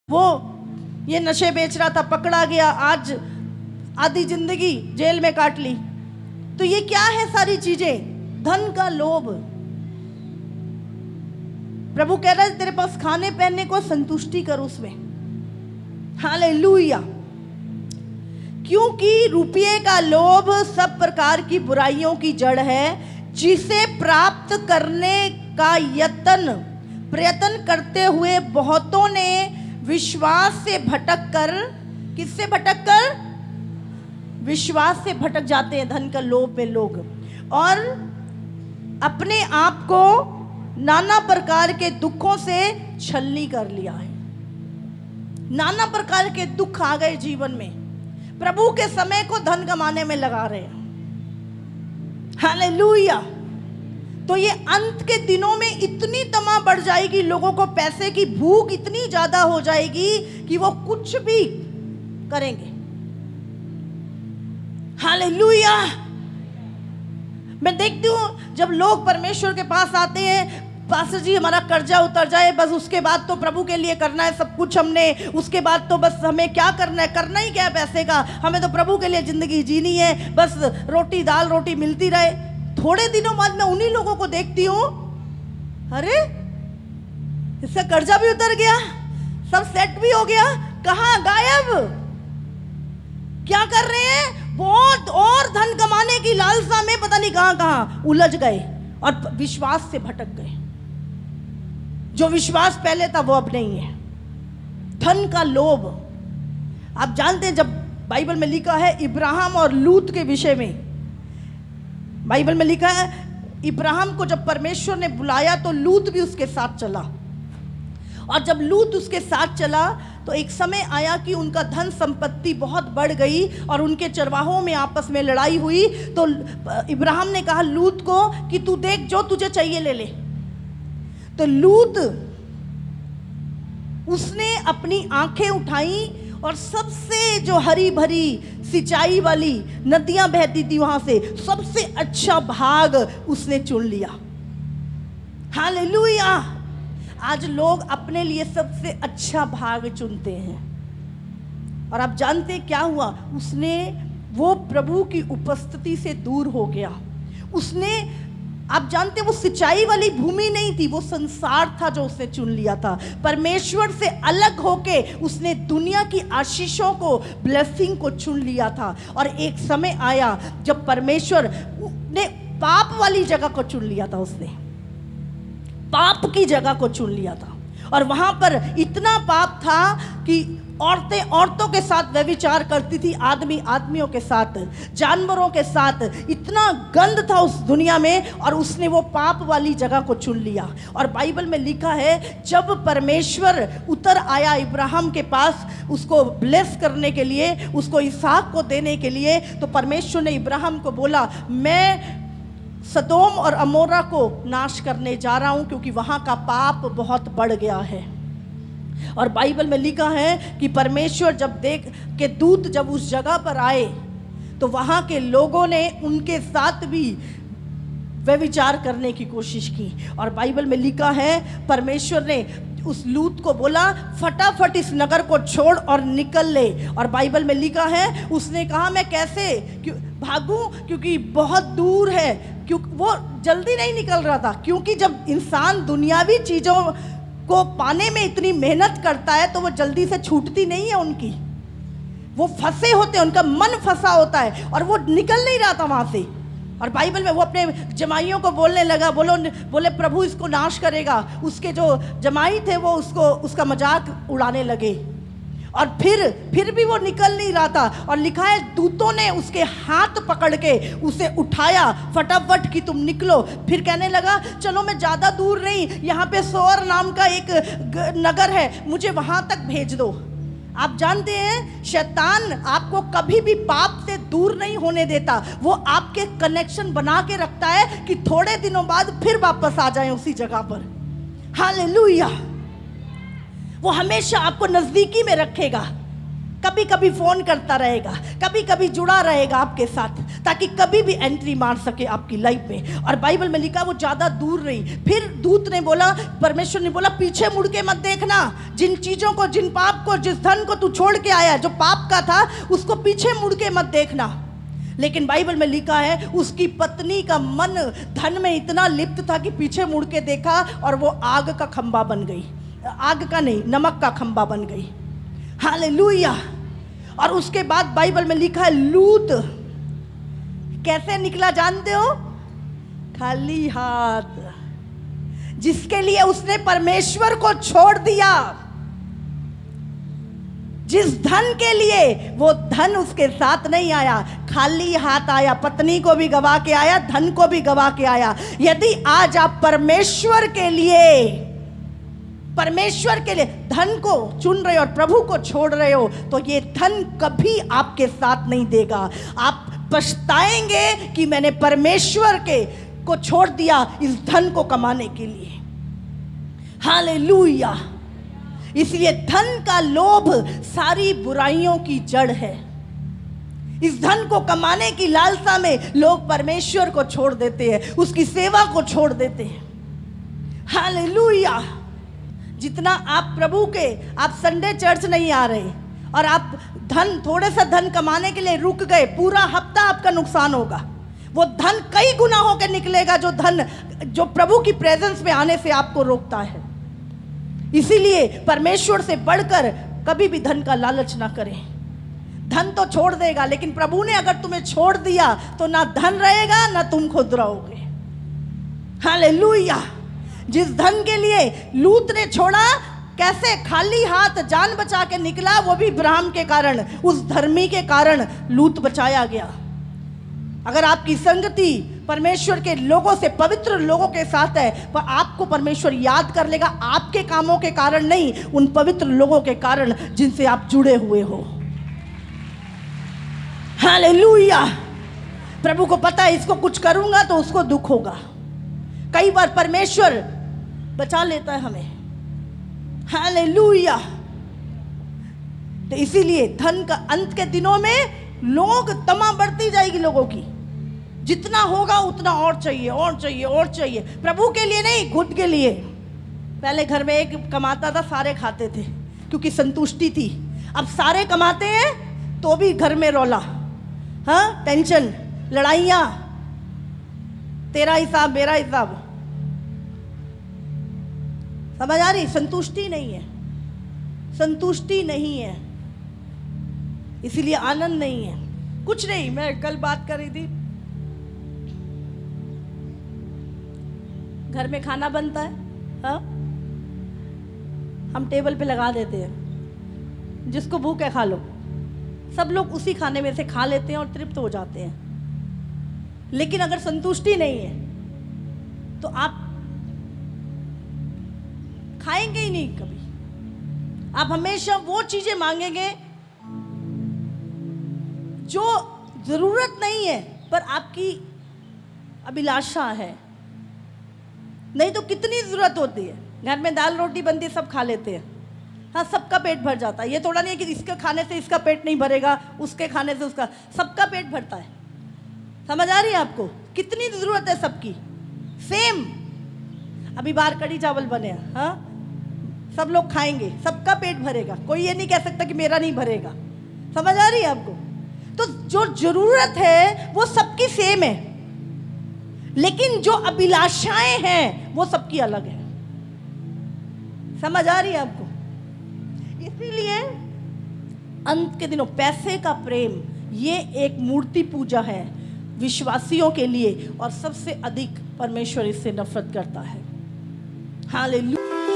वो ये नशे बेच रहा था, पकड़ा गया, आज आधी जिंदगी जेल में काट ली। तो ये क्या है सारी चीजें? धन का लोभ। प्रभु कह रहा है तेरे पास खाने पहनने को, संतुष्टि कर उसमें। हालेलुया। क्योंकि रुपये का लोभ सब प्रकार की बुराइयों की जड़ है, जिसे प्राप्त करने का प्रयत्न करते हुए बहुतों ने विश्वास से भटक कर, किससे भटक कर? विश्वास से भटक जाते हैं धन का लोभ में लोग, और अपने आप को नाना प्रकार के दुखों से छलनी कर लिया है। नाना प्रकार के दुख आ गए जीवन में, प्रभु के समय को धन कमाने में लगा रहे हैं। हालेलुया। तो ये अंत के दिनों में इतनी तमा बढ़ जाएगी, लोगों को पैसे की भूख इतनी ज्यादा हो जाएगी कि वो कुछ भी करेंगे। हालेलुया। मैं देखती हूं जब लोग परमेश्वर के पास आते हैं, पास्टर जी हमारा कर्जा उतर जाए, बस उसके बाद तो प्रभु के लिए करना है सब कुछ हमने, उसके बाद तो बस हमें क्या करना है, करना ही क्या है पैसे का, हमें तो प्रभु के लिए जिंदगी जीनी है, बस रोटी दाल रोटी मिलती रहे। थोड़े दिनों बाद मैं उन्हीं लोगों को देखती हूँ, अरे इसका कर्जा भी उतर गया, सब सेट भी हो गया, कहाँ गायब? क्या कर रहे हैं? बहुत और धन कमाने की लालसा में पता नहीं कहां कहां उलझ गए और विश्वास से भटक गए। जो विश्वास पहले था वो अब नहीं है। धन का लोभ। आप जानते हैं, जब बाइबल में लिखा है इब्राहिम और लूत के विषय में, बाइबल में लिखा है इब्राहिम को जब परमेश्वर ने बुलाया तो लूत भी उसके साथ चला, और जब लूत उसके साथ चला तो एक समय आया कि उनका धन संपत्ति बहुत बढ़ गई और उनके चरवाहों में आपस में लड़ाई हुई। तो इब्राहिम ने कहा लूत को कि तू देख, जो तुझे चाहिए ले ले। तो लूत उसने अपनी आंखें उठाई और सबसे जो हरी भरी सिंचाई वाली नदियां बहती थी वहां से सबसे अच्छा भाग उसने चुन लिया। हालेलुया। आज लोग अपने लिए सबसे अच्छा भाग चुनते हैं, और आप जानते क्या हुआ? उसने वो प्रभु की उपस्थिति से दूर हो गया। उसने, आप जानते वो सिंचाई वाली भूमि नहीं थी, वो संसार था जो उसने चुन लिया था। परमेश्वर से अलग होके उसने दुनिया की आशीषों को, ब्लेसिंग को चुन लिया था। और एक समय आया जब परमेश्वर ने पाप वाली जगह को चुन लिया था, उसने पाप की जगह को चुन लिया था, और वहां पर इतना पाप था कि औरतें औरतों के साथ व्यभिचार करती थी, आदमी आदमियों के साथ, जानवरों के साथ, इतना गंद था उस दुनिया में, और उसने वो पाप वाली जगह को चुन लिया। और बाइबल में लिखा है जब परमेश्वर उतर आया इब्राहिम के पास उसको ब्लेस करने के लिए, उसको इसहाक को देने के लिए, तो परमेश्वर ने इब्राहिम को बोला मैं सदोम और अमोरा को नाश करने जा रहा हूं, क्योंकि वहां का पाप बहुत बढ़ गया है। और बाइबल में लिखा है कि परमेश्वर जब देख के दूत जब उस जगह पर आए तो वहां के लोगों ने उनके साथ भी व्यभिचार करने की कोशिश की। और बाइबल में लिखा है परमेश्वर ने उस लूत को बोला फटाफट इस नगर को छोड़ और निकल ले। और बाइबल में लिखा है उसने कहा मैं कैसे भागूं, क्योंकि बहुत दूर है, क्योंकि वो जल्दी नहीं निकल रहा था। क्योंकि जब इंसान दुनियावी चीज़ों को पाने में इतनी मेहनत करता है तो वो जल्दी से छूटती नहीं है उनकी, वो फंसे होते हैं, उनका मन फंसा होता है, और वो निकल नहीं रहा था वहाँ से। और बाइबल में वो अपने जमाइयों को बोलने लगा, बोले प्रभु इसको नाश करेगा। उसके जो जमाई थे वो उसका मजाक उड़ाने लगे, और फिर भी वो निकल नहीं रहा था। और लिखा है दूतों ने उसके हाथ पकड़ के उसे उठाया फटाफट कि तुम निकलो। फिर कहने लगा चलो मैं ज़्यादा दूर नहीं, यहाँ पे सोअर नाम का एक नगर है, मुझे वहाँ तक भेज दो। आप जानते हैं शैतान आपको कभी भी पाप से दूर नहीं होने देता, वो आपके कनेक्शन बना के रखता है कि थोड़े दिनों बाद फिर वापस आ जाए उसी जगह पर। हालेलुया। वो हमेशा आपको नजदीकी में रखेगा। कभी कभी फोन करता रहेगा, कभी कभी जुड़ा रहेगा आपके साथ, ताकि कभी भी एंट्री मार सके आपकी लाइफ में। और बाइबल में लिखा वो ज्यादा दूर रही। फिर दूत ने बोला, परमेश्वर ने बोला, पीछे मुड़ के मत देखना। जिन चीजों को, जिन पाप को, जिस धन को तू छोड़ के आया, जो पाप का था, उसको पीछे मुड़ के मत देखना। लेकिन बाइबल में लिखा है उसकी पत्नी का मन धन में इतना लिप्त था कि पीछे मुड़ के देखा और वो आग का खंबा बन गई। आग का नहीं, नमक का खंबा बन गई। हालेलुया। और उसके बाद बाइबल में लिखा है लूत कैसे निकला जानते हो? खाली हाथ। जिसके लिए उसने परमेश्वर को छोड़ दिया, जिस धन के लिए, वो धन उसके साथ नहीं आया, खाली हाथ आया। पत्नी को भी गवा के आया, धन को भी गवा के आया। यदि आज आप परमेश्वर के लिए धन को चुन रहे हो और प्रभु को छोड़ रहे हो, तो ये धन कभी आपके साथ नहीं देगा। आप पछताएंगे कि मैंने परमेश्वर को छोड़ दिया इस धन को कमाने के लिए। हालेलुया। इसलिए धन का लोभ सारी बुराइयों की जड़ है। इस धन को कमाने की लालसा में लोग परमेश्वर को छोड़ देते हैं, उसकी सेवा को छोड़ देते हैं। हालेलुया। जितना आप प्रभु के, आप संडे चर्च नहीं आ रहे और आप थोड़े सा धन कमाने के लिए रुक गए, पूरा हफ्ता आपका नुकसान होगा। वो धन कई गुना होकर निकलेगा, जो प्रभु की प्रेजेंस में आने से आपको रोकता है। इसीलिए परमेश्वर से बढ़कर कभी भी धन का लालच ना करें। धन तो छोड़ देगा, लेकिन प्रभु ने अगर तुम्हें छोड़ दिया तो ना धन रहेगा ना तुम खुद रहोगे। हालेलुया। जिस धन के लिए लूत ने छोड़ा, कैसे खाली हाथ जान बचा के निकला, वो भी इब्राहिम के कारण, उस धर्मी के कारण लूत बचाया गया। अगर आपकी संगति परमेश्वर के लोगों से, पवित्र लोगों के साथ है, पर आपको परमेश्वर याद कर लेगा, आपके कामों के कारण नहीं, उन पवित्र लोगों के कारण जिनसे आप जुड़े हुए हो। हालेलुया। प्रभु को पता है इसको कुछ करूंगा तो उसको दुख होगा। कई बार परमेश्वर बचा लेता है हमें। हालेलुया। तो इसीलिए धन का अंत के दिनों में लोग तमा बढ़ती जाएगी लोगों की। जितना होगा उतना और चाहिए, और चाहिए, और चाहिए। प्रभु के लिए नहीं, खुद के लिए। पहले घर में एक कमाता था, सारे खाते थे क्योंकि संतुष्टि थी। अब सारे कमाते हैं तो भी घर में रौला, हाँ, टेंशन, लड़ाइयाँ, तेरा हिसाब मेरा हिसाब। समझ आ रही? संतुष्टि नहीं है, संतुष्टि नहीं है, इसीलिए आनंद नहीं है। कुछ नहीं, मैं कल बात कर रही थी, घर में खाना बनता है, हाँ, हम टेबल पे लगा देते हैं, जिसको भूख है खा लो। सब लोग उसी खाने में से खा लेते हैं और तृप्त हो जाते हैं। लेकिन अगर संतुष्टि नहीं है तो आप खाएंगे ही नहीं कभी। आप हमेशा वो चीजें मांगेंगे जो जरूरत नहीं है पर आपकी अभिलाषा है। नहीं तो कितनी जरूरत होती है, घर में दाल रोटी बनती है, सब खा लेते हैं, हाँ, सबका पेट भर जाता है। ये थोड़ा नहीं है कि इसके खाने से इसका पेट नहीं भरेगा, उसके खाने से उसका, सबका पेट भरता है। समझ आ रही है आपको? कितनी जरूरत है सबकी, सेम। अभी बाहर कड़ी चावल बने हैं, हाँ, सब लोग खाएंगे, सबका पेट भरेगा, कोई ये नहीं कह सकता कि मेरा नहीं भरेगा। समझ आ रही है आपको? तो जो जरूरत है वो सबकी सेम है, लेकिन जो अभिलाषाएं हैं वो सबकी अलग है। समझ आ रही है आपको? इसीलिए अंत के दिनों पैसे का प्रेम ये एक मूर्ति पूजा है विश्वासियों के लिए, और सबसे अधिक परमेश्वर इससे नफरत करता है। हालेलुया।